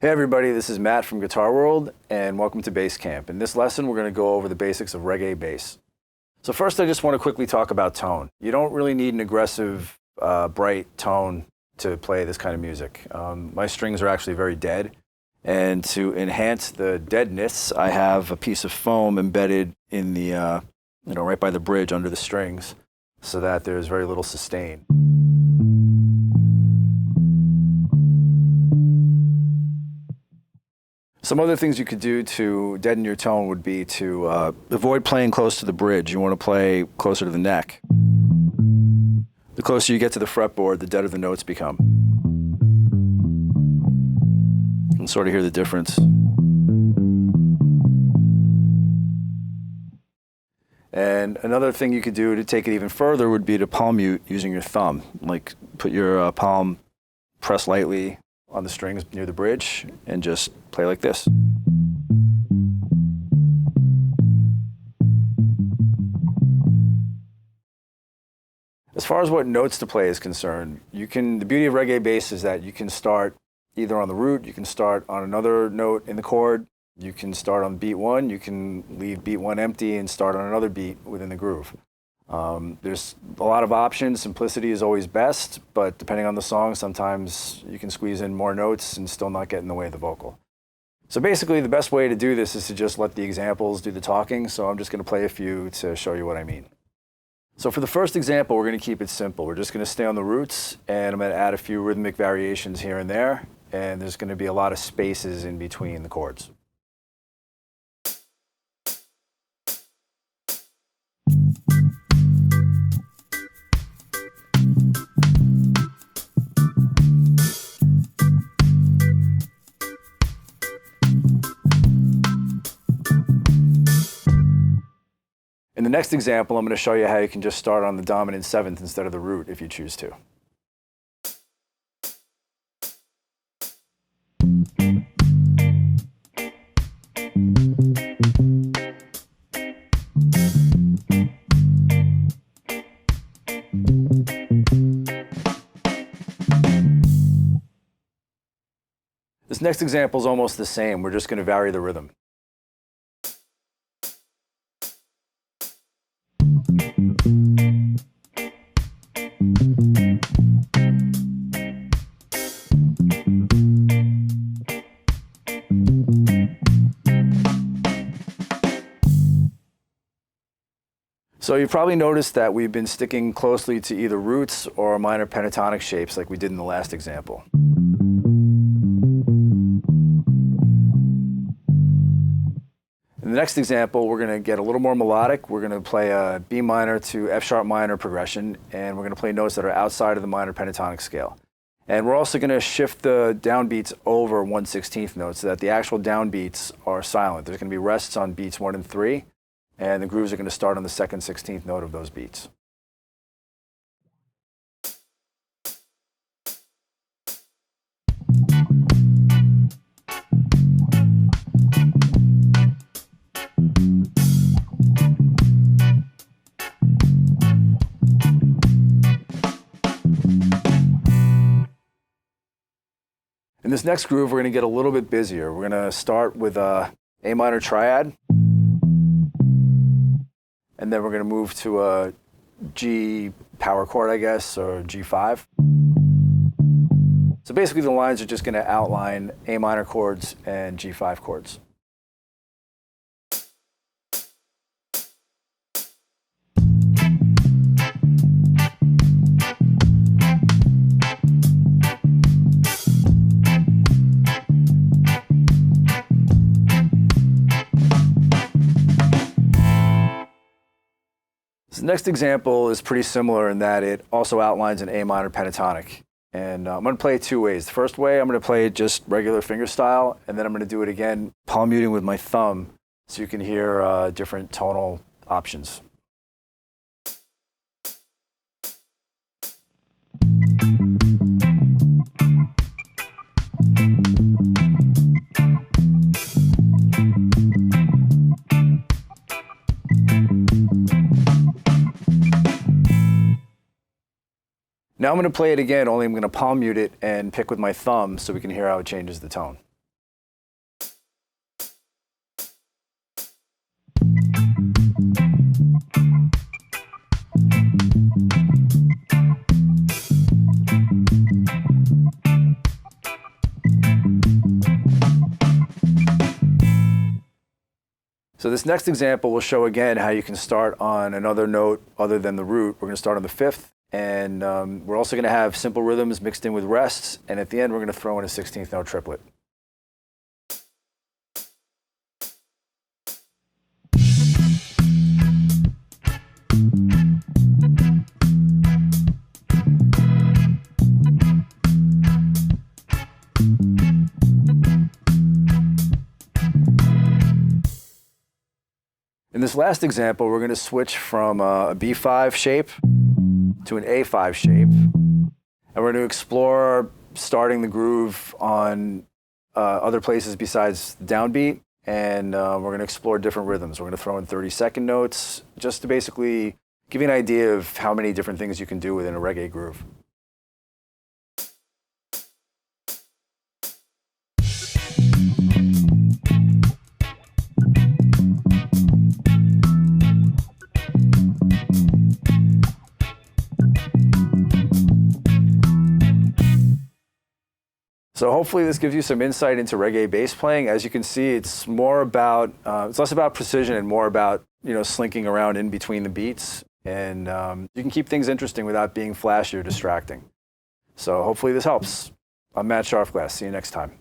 Hey everybody, this is Matt from Guitar World, and welcome to Bass Camp. In this lesson, we're going to go over the basics of reggae bass. So first, I just want to quickly talk about tone. You don't really need an aggressive, bright tone to play this kind of music. My strings are actually very dead, and to enhance the deadness, I have a piece of foam embedded in the, right by the bridge under the strings, so that there's very little sustain. Some other things you could do to deaden your tone would be to avoid playing close to the bridge. You want to play closer to the neck. The closer you get to the fretboard, the deader the notes become. You can sort of hear the difference. And another thing you could do to take it even further would be to palm mute using your thumb. Like put your palm press lightly on the strings near the bridge and just play like this. As far as what notes to play is concerned, the beauty of reggae bass is that you can start either on the root, you can start on another note in the chord, you can start on beat one, you can leave beat one empty and start on another beat within the groove. There's a lot of options. Simplicity is always best, but depending on the song, sometimes you can squeeze in more notes and still not get in the way of the vocal. So basically, the best way to do this is to just let the examples do the talking. So I'm just going to play a few to show you what I mean. So for the first example, we're going to keep it simple. We're just going to stay on the roots, and I'm going to add a few rhythmic variations here and there, and there's going to be a lot of spaces in between the chords. In the next example, I'm going to show you how you can just start on the dominant seventh instead of the root if you choose to. This next example is almost the same. We're just going to vary the rhythm. So you've probably noticed that we've been sticking closely to either roots or minor pentatonic shapes like we did in the last example. In the next example, we're going to get a little more melodic. We're going to play a B minor to F sharp minor progression, and we're going to play notes that are outside of the minor pentatonic scale. And we're also going to shift the downbeats over 1/16 notes so that the actual downbeats are silent. There's going to be rests on beats 1 and 3, and the grooves are going to start on the second 16th note of those beats. In this next groove, we're going to get a little bit busier. We're going to start with a A minor triad, and then we're going to move to a G power chord, I guess, or G5. So basically the lines are just going to outline A minor chords and G5 chords. This next example is pretty similar in that it also outlines an A minor pentatonic. And I'm going to play it two ways. The first way, I'm going to play it just regular finger style, and then I'm going to do it again palm muting with my thumb so you can hear different tonal options. Now I'm going to play it again, only I'm going to palm mute it and pick with my thumb so we can hear how it changes the tone. So this next example will show again how you can start on another note other than the root. We're going to start on the fifth, and we're also going to have simple rhythms mixed in with rests, and at the end we're going to throw in a 16th note triplet. In this last example, we're going to switch from a B5 shape to an A5 shape. And we're going to explore starting the groove on other places besides the downbeat. And we're going to explore different rhythms. We're going to throw in 30-second notes just to basically give you an idea of how many different things you can do within a reggae groove. So hopefully this gives you some insight into reggae bass playing. As you can see, it's more about, it's less about precision and more about, slinking around in between the beats. And you can keep things interesting without being flashy or distracting. So hopefully this helps. I'm Matt Scharfglass. See you next time.